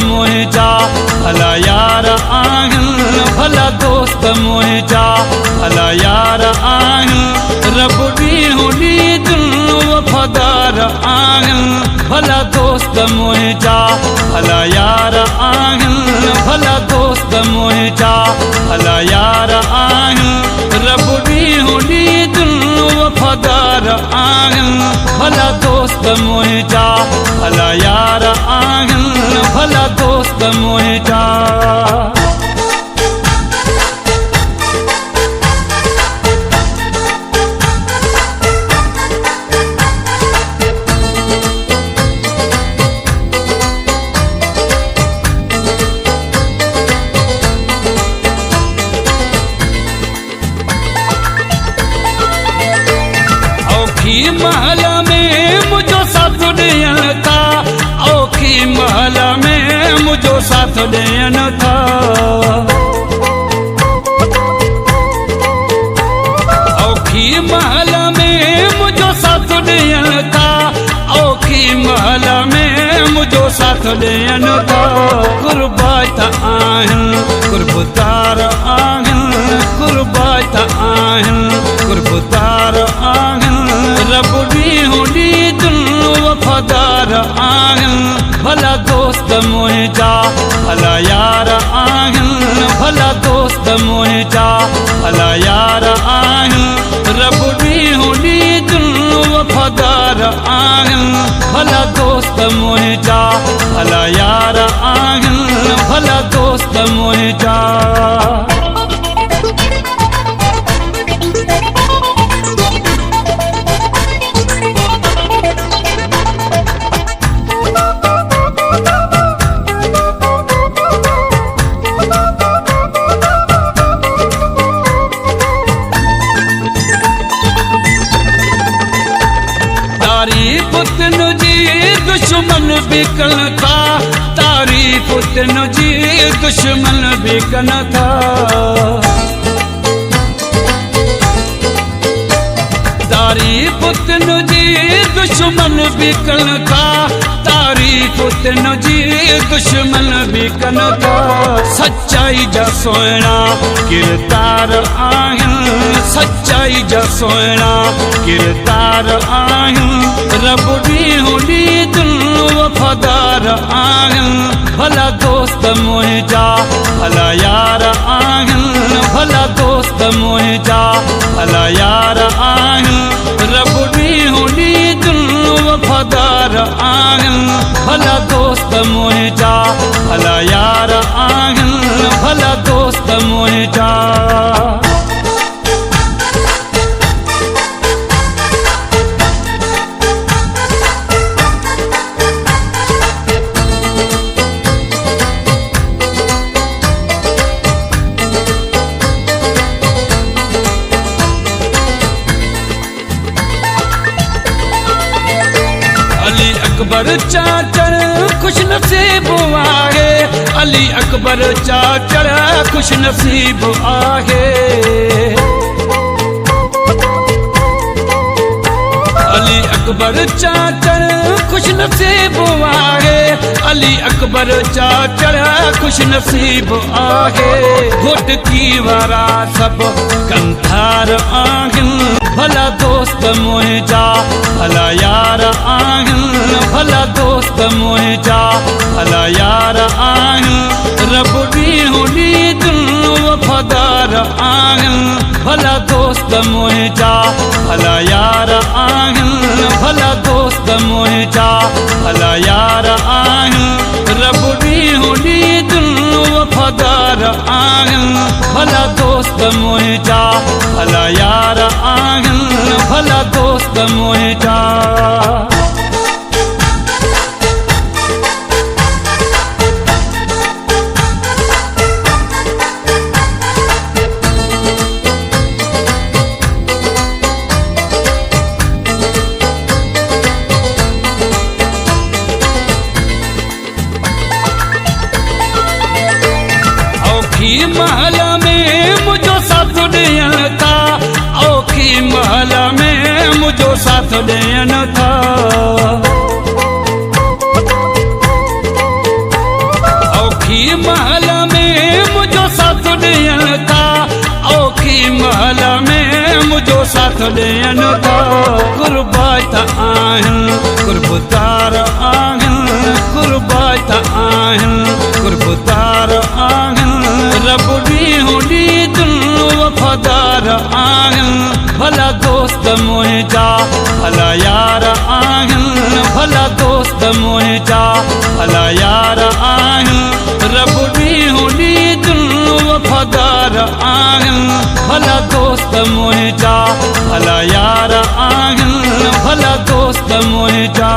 मुंहिंजा भला यार आहिनि भला दोस्त मुंहिंजा भला यार आहिनि रब ॾींहों ॾींहुं वफ़ादार आहिनि भला दोस्त मुंहिंजा भला यार आहिनि भला दोस्त मुंहिंजा भला यार आहिनि रब ॾींहों ॾींहुं वफ़ादार आहिनि भला दोस्त मुंहिंजा भला यार आहिनि भला दोस्त मुंहिंजा। औखी महल में मुझो साथ ॾियनि था औखी महल में मुझो साथ ॾियनि था औखी महल में मुझो साथ ॾियनि था औखी महल में मुझो साथ ॾियनि था कुर्बात आहिनि कुर्बतार आहिनि कुर्बात आहिनि कुर्बतार आहिनि रब ॾींहों ॾींहुं वफ़ादार आहिनि भला दोस्त मुंहिंजा भला यार आहिनि भला दोस्त मुंहिंजा भला यार आहिनि रब ॾींहों ॾींहुं वफ़ादार आहिनि भला दोस्त मुंहिंजा भला यार आहिनि भला दोस्त मुंहिंजा। तारीफ़ तुंहिंजी दुश्मन बि कनि था तारीफ़ तुंहिंजी दुश्मन बि कनि था तारीफ़ तुंहिंजी दुश्मन बि कनि था तारीफ़ तुंहिंजी दुश्मन बि कनि था सच्चाई जा सुहिणा किरदार आहिनि सच्चाई जा सुहिणा किरदार आहिनि रब ॾींहों ॾींहुं वफ़ादार आहिनि भला दोस्त मुंहिंजा भला यार आहिनि भला दोस्त मुंहिंजा भला यार आहिनि रब ॾींहों ॾींहुं वफ़ादार आहिनि भला दोस्त मुंहिंजा भला यार आहिनि भला दोस्त मुंहिंजा। अली अकबर चाचड़ खुश नसीब आहे अली अकबर चाचड़ खुश नसीब आहे अली अकबर चाचड़ खुश नसीब आहे अली अकबर चाचड़ खुश नसीब आहे घोटकी वारा सभु कंथार आहिनि भला दोस्त मुंहिंजा भला यार आहिनि भला दोस्त मुंहिंजा भला यार आहिनि रब ॾींहों ॾींहुं वफ़ादार आहिनि भला दोस्त मुंहिंजा भला यार आहिनि भला दोस्त मुंहिंजा भला यार आहिनि रब ॾींहों ॾींहुं वफ़ादार आहिनि भला दोस्त मुंहिंजा भला यार आहिनि भला दोस्त मुंहिंजा। औखी महल में मुझो साथ ॾियनि था औखी महल में मुझो साथ ॾियनि था मुझो साथ ॾियन था। कुर्बात आहिनि कुर्बतार आहिनि कुर्बात आहिनि कुर्बतार आहिनि रब ॾींहों ॾींहुं दिल वफ़ादार आहिनि। भला दोस्त मुंहिंजा भला यार आहिनि भला दोस्त मुंहिंजा भला यार आहिनि रब ॾींहों ॾींहुं दिल वफ़ादार आहिनि। भला दोस्त मुंहिंजा भला यार आहिनि भला दोस्त मुंहिंजा।